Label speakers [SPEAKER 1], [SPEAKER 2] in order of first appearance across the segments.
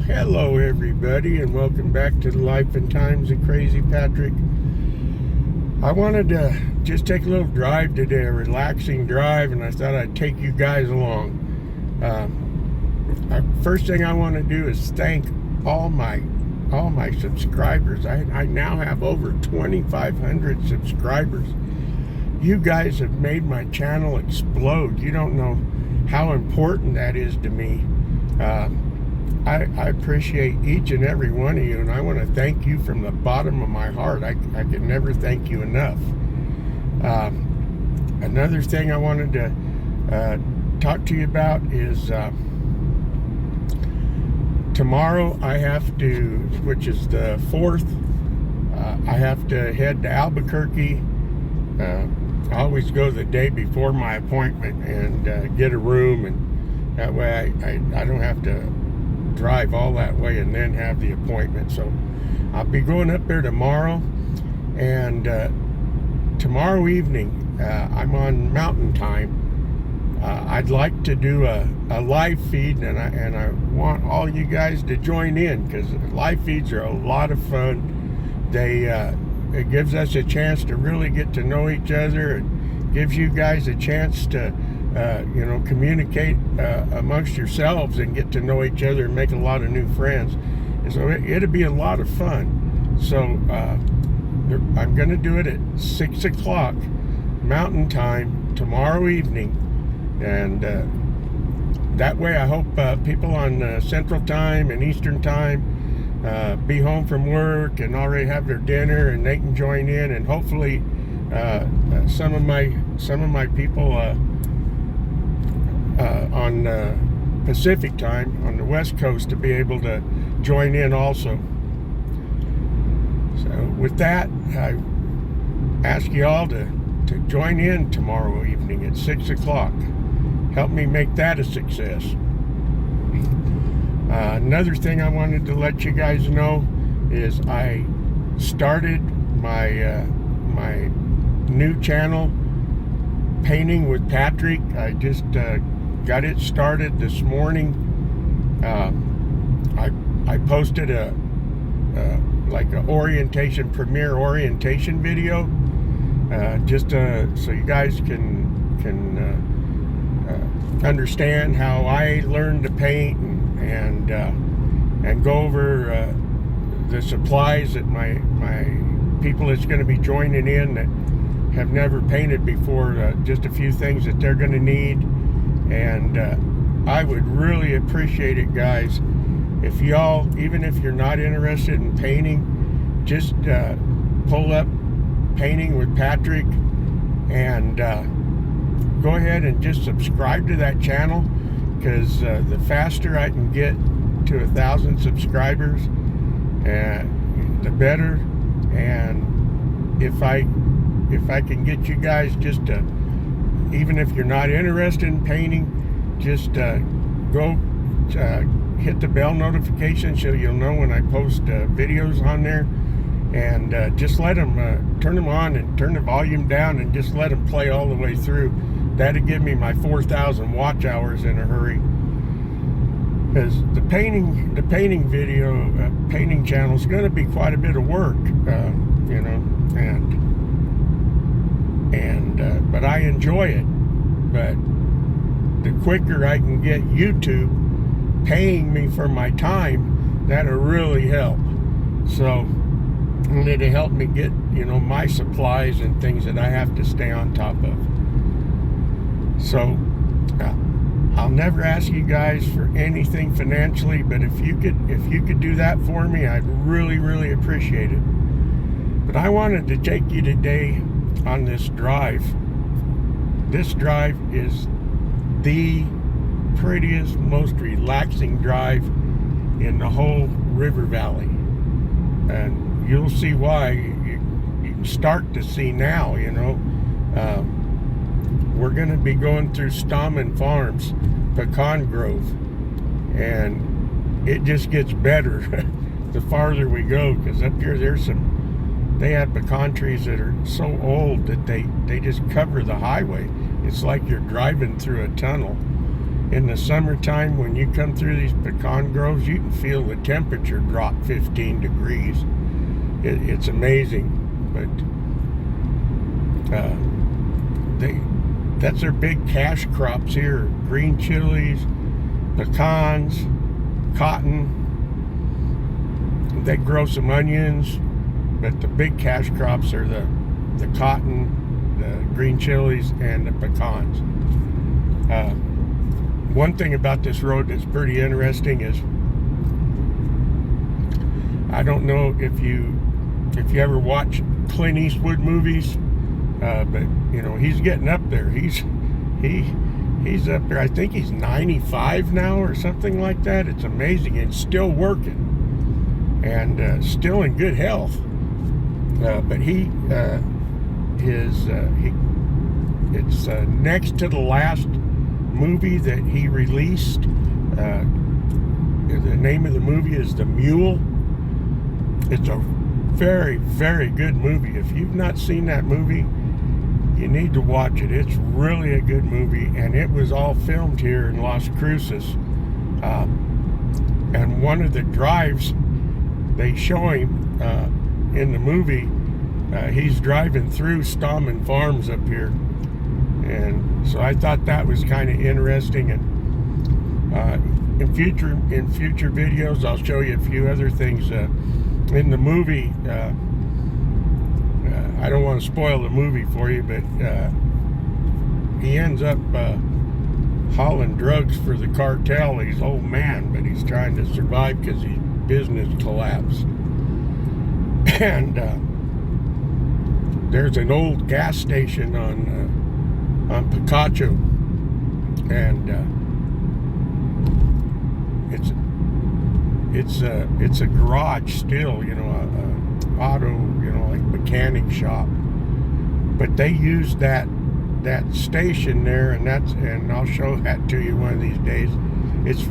[SPEAKER 1] Hello everybody, and welcome back to the Life and Times of Crazy Patrick. I wanted to just take a little drive today, a relaxing drive, and I thought I'd take you guys along. First thing I want to do is thank all my subscribers. I now have over 2,500 subscribers. You guys have made my channel explode. You don't know how important that is to me. I appreciate each and every one of you, and I want to thank you from the bottom of my heart. I can never thank you enough. Another thing I wanted to talk to you about is tomorrow I have to, which is the 4th, I have to head to Albuquerque. I always go the day before my appointment and get a room, and that way I don't have to drive all that way and then have the appointment. So I'll be going up there tomorrow, and tomorrow evening I'm on Mountain Time. I'd like to do a live feed, and I want all you guys to join in, because live feeds are a lot of fun. It gives us a chance to really get to know each other. It gives you guys a chance to communicate amongst yourselves and get to know each other and make a lot of new friends. And so it'll be a lot of fun. So I'm going to do it at 6 o'clock Mountain Time tomorrow evening. And that way I hope people on Central Time and Eastern Time be home from work and already have their dinner, and they can join in, and hopefully some of my people on Pacific Time on the West Coast to be able to join in also. So with that, I ask you all to join in tomorrow evening at 6 o'clock. Help me make that a success. Another thing I wanted to let you guys know is I started my my new channel, Painting with Patrick. I just got it started this morning. I posted a premiere orientation video, just so you guys can understand how I learned to paint, and go over the supplies that my people that's going to be joining in that have never painted before, just a few things that they're going to need. And I would really appreciate it, guys, if y'all, even if you're not interested in painting, just pull up Painting with Patrick and go ahead and just subscribe to that channel, because the faster I can get to 1,000 subscribers, the better. And if I can get you guys just to, even if you're not interested in painting, just go hit the bell notification so you'll know when I post videos on there, and just let them turn them on and turn the volume down, and just let them play all the way through. That'll give me my 4,000 watch hours in a hurry. Because the painting channel is going to be quite a bit of work, but I enjoy it. But the quicker I can get YouTube paying me for my time, that'll really help. So, and it'll help me get, my supplies and things that I have to stay on top of. So, I'll never ask you guys for anything financially, but if you could do that for me, I'd really, really appreciate it. But I wanted to take you today on this drive. This drive is the prettiest, most relaxing drive in the whole river valley, and you'll see why. You can start to see now. We're going to be going through Stahmanns Farms, Pecan Grove, and it just gets better the farther we go, because up here they have pecan trees that are so old that they just cover the highway. It's like you're driving through a tunnel. in the summertime, when you come through these pecan groves, you can feel the temperature drop 15 degrees. It's amazing. But that's their big cash crops here: green chilies, pecans, cotton. They grow some onions, but the big cash crops are the cotton, the green chilies, and the pecans. One thing about this road that's pretty interesting is, I don't know if you ever watch Clint Eastwood movies, but you know, he's getting up there. He's up there. I think he's 95 now or something like that. It's amazing, and still working, and still in good health. But it's next to the last movie that he released. The name of the movie is The Mule. It's a very, very good movie. If you've not seen that movie, you need to watch it. It's really a good movie, and it was all filmed here in Las Cruces. And one of the drives, they show him in the movie, he's driving through Stahmanns farms up here. And so I thought that was kind of interesting. And in future videos, I'll show you a few other things in the movie. I don't want to spoil the movie for you, but he ends up hauling drugs for the cartel. He's old man, but he's trying to survive because his business collapsed. And there's an old gas station on Picacho, and it's a garage still, you know, a auto, you know, like mechanic shop. But they use that station there, and I'll show that to you one of these days. It's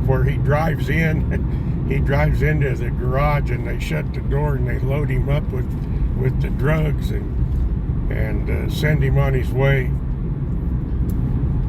[SPEAKER 1] where he drives in. He drives into the garage, and they shut the door, and they load him up with the drugs and send him on his way.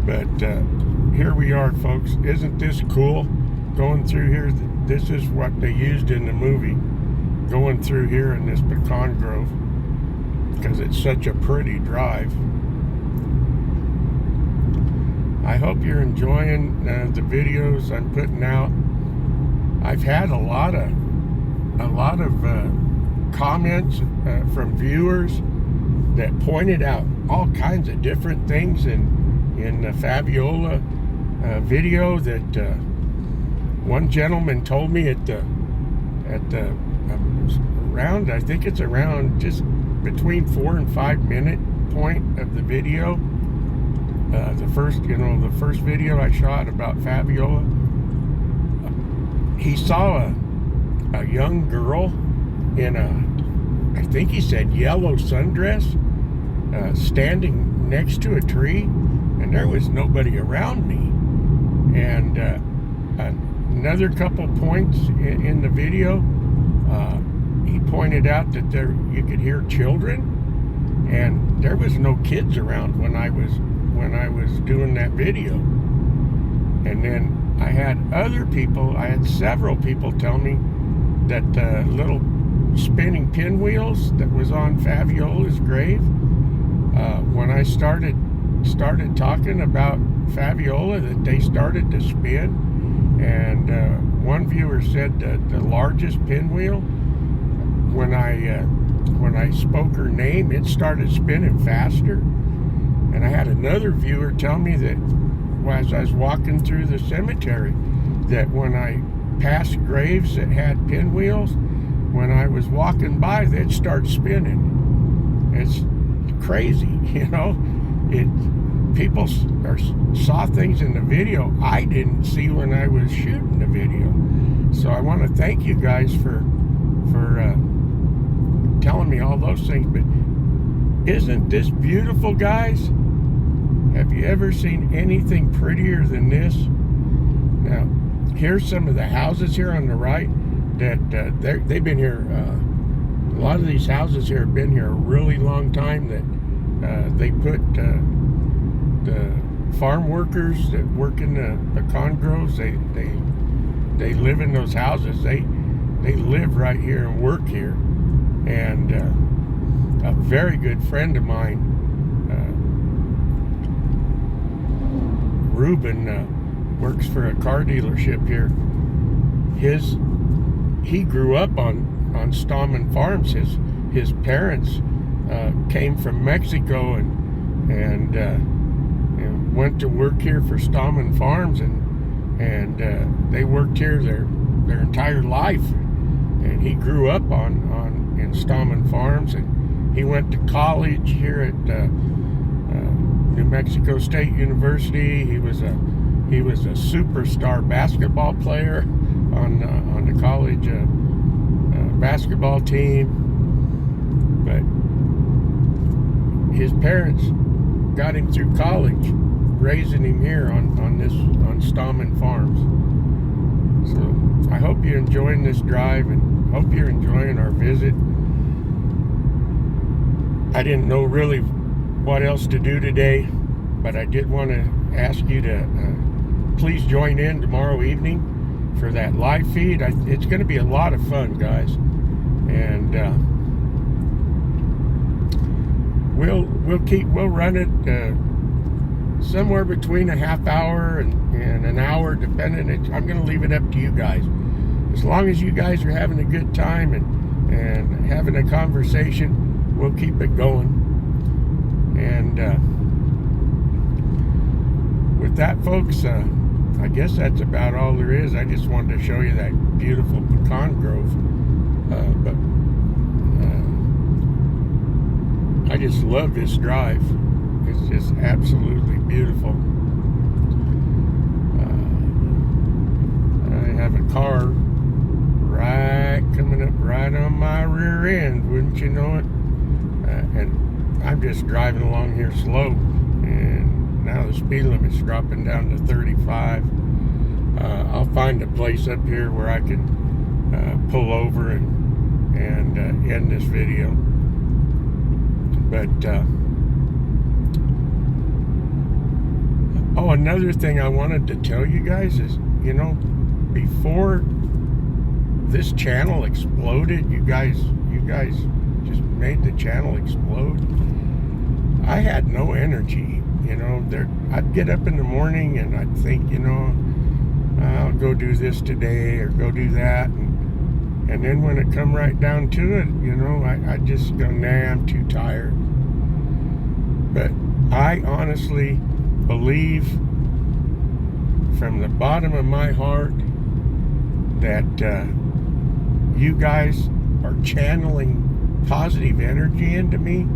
[SPEAKER 1] But here we are, folks. Isn't this cool? Going through here, this is what they used in the movie. Going through here in this pecan grove, because it's such a pretty drive. I hope you're enjoying the videos I'm putting out. I've had a lot of comments from viewers that pointed out all kinds of different things in the Fabiola video. That one gentleman told me at the around, I think it's around just between 4 and 5 minute point of the video, the first video I shot about Fabiola, he saw a young girl in I think he said yellow sundress, standing next to a tree, and there was nobody around me. And another couple points in the video, he pointed out that you could hear children, and there was no kids around when I was doing that video. And then I had several people tell me that little spinning pinwheels that was on Fabiola's grave, when I started talking about Fabiola, that they started to spin. And one viewer said that the largest pinwheel, when I spoke her name, it started spinning faster. And I had another viewer tell me that as I was walking through the cemetery, that when I passed graves that had pinwheels, when I was walking by, they'd start spinning. It's crazy, you know. People saw things in the video I didn't see when I was shooting the video. So I want to thank you guys for telling me all those things. But isn't this beautiful, guys? Have you ever seen anything prettier than this? Now, here's some of the houses here on the right that they've been here. A lot of these houses here have been here a really long time. That they put the farm workers that work in the pecan groves. They live in those houses. They live right here and work here. And a very good friend of mine, Ruben, works for a car dealership here. He grew up on Stahmanns farms. His parents came from Mexico and went to work here for Stahmanns farms, and they worked here their entire life. And he grew up in Stahmanns farms, and he went to college here at New Mexico State University. He was a superstar basketball player on the college basketball team. But his parents got him through college, raising him here on Stahmanns farms. So I hope you're enjoying this drive, and hope you're enjoying our visit. I didn't know really what else to do today, but I did want to ask you to please join in tomorrow evening for that live feed. It's going to be a lot of fun, guys, and we'll run it somewhere between a half hour and an hour, depending. I'm going to leave it up to you guys. As long as you guys are having a good time and having a conversation, we'll keep it going. And with that, folks, I guess that's about all there is. I just wanted to show you that beautiful pecan grove. But I just love this drive. It's just absolutely beautiful. I have a car coming up right on my rear end, wouldn't you know it? And I'm just driving along here slow, and now the speed limit's dropping down to 35. I'll find a place up here where I can pull over and end this video. But another thing I wanted to tell you guys is, before this channel exploded, you guys just made the channel explode. I had no energy, I'd get up in the morning and I'd think, I'll go do this today or go do that, and then when it come right down to it, I just go, nah, I'm too tired. But I honestly believe from the bottom of my heart that you guys are channeling positive energy into me,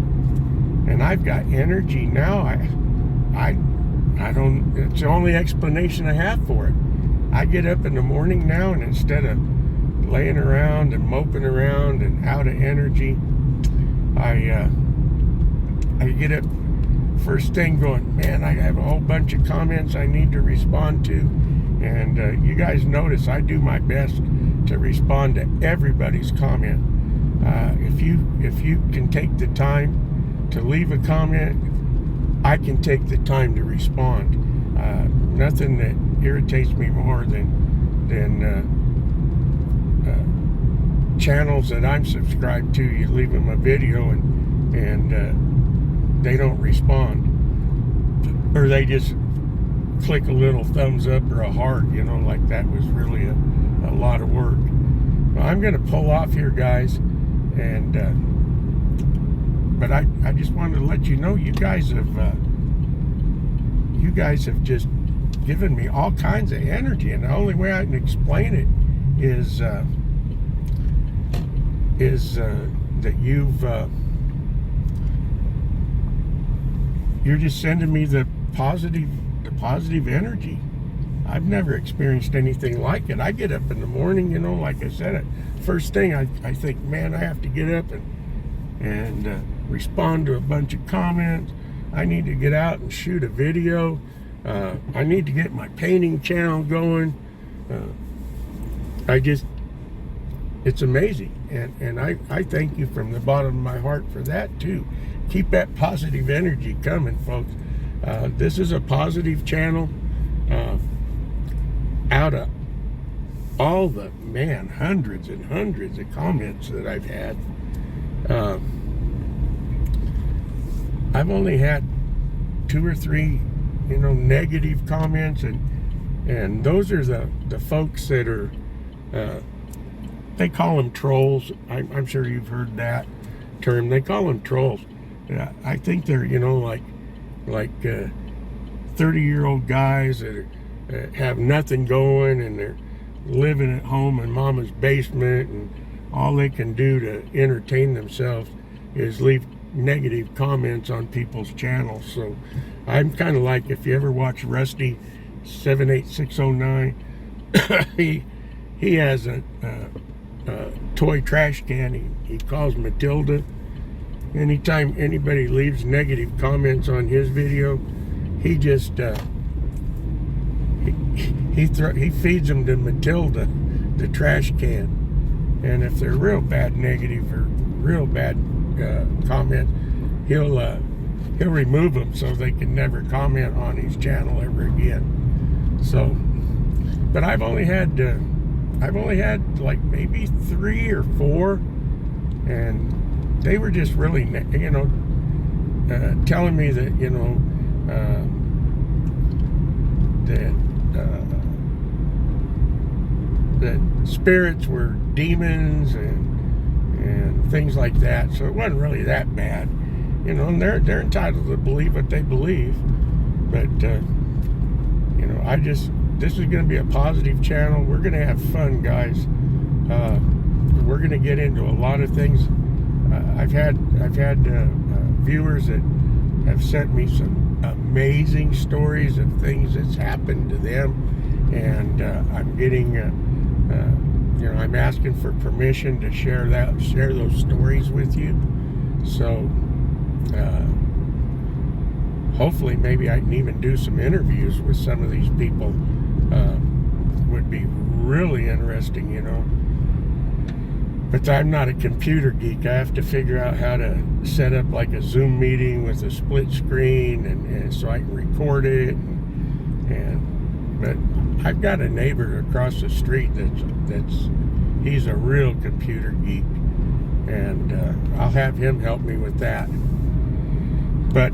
[SPEAKER 1] and I've got energy now. I don't, it's the only explanation I have for it. I get up in the morning now, and instead of laying around and moping around and out of energy, I get up first thing going, man, I have a whole bunch of comments I need to respond to. And you guys notice I do my best to respond to everybody's comment. If you can take the time to leave a comment, I can take the time to respond. Nothing that irritates me more than channels that I'm subscribed to. You leave them a video and they don't respond, or they just click a little thumbs up or a heart, like that was really a lot of work. Well, I'm going to pull off here, guys, and but I just wanted to let you know you guys have just given me all kinds of energy, and the only way I can explain it is that you're just sending me the positive energy. I've never experienced anything like it. I get up in the morning, like I said, first thing I think, man, I have to get up and respond to a bunch of comments. I need to get out and shoot a video. I need to get my painting channel going. It's amazing. And I thank you from the bottom of my heart for that too. Keep that positive energy coming, folks. This is a positive channel. Out of all the, man, hundreds and hundreds of comments that I've had, I've only had 2 or 3, negative comments, and those are the folks that are, they call them trolls. I'm sure you've heard that term. They call them trolls. I think they're, like 30-year-old guys that have nothing going, and they're living at home in mama's basement, and all they can do to entertain themselves is leave negative comments on people's channels. So I'm kind of like, if you ever watch Rusty 78609, he has a toy trash can he calls Matilda. Anytime anybody leaves negative comments on his video, he just he feeds them to Matilda, the trash can. And if they're real bad negative or real bad comments, he'll remove them so they can never comment on his channel ever again. So, but I've only had like maybe 3 or 4, and they were just really, telling me that, that spirits were demons and things like that. So it wasn't really that bad, and they're entitled to believe what they believe. But this is going to be a positive channel. We're going to have fun, guys. We're going to get into a lot of things. I've had viewers that have sent me some amazing stories of things that's happened to them, and I'm getting, I'm asking for permission to share those stories with you. So hopefully, maybe I can even do some interviews with some of these people. Would be really interesting, But I'm not a computer geek. I have to figure out how to set up like a Zoom meeting with a split screen, and so I can record it. But I've got a neighbor across the street he's a real computer geek, and I'll have him help me with that. But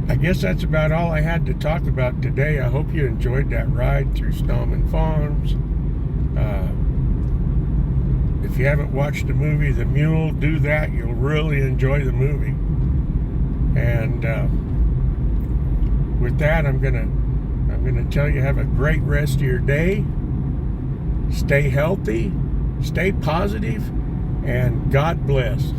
[SPEAKER 1] I guess that's about all I had to talk about today. I hope you enjoyed that ride through Stahmanns Farms. If you haven't watched the movie The Mule, do that. You'll really enjoy the movie. And with that, I'm gonna tell you, have a great rest of your day. Stay healthy, stay positive, and God bless.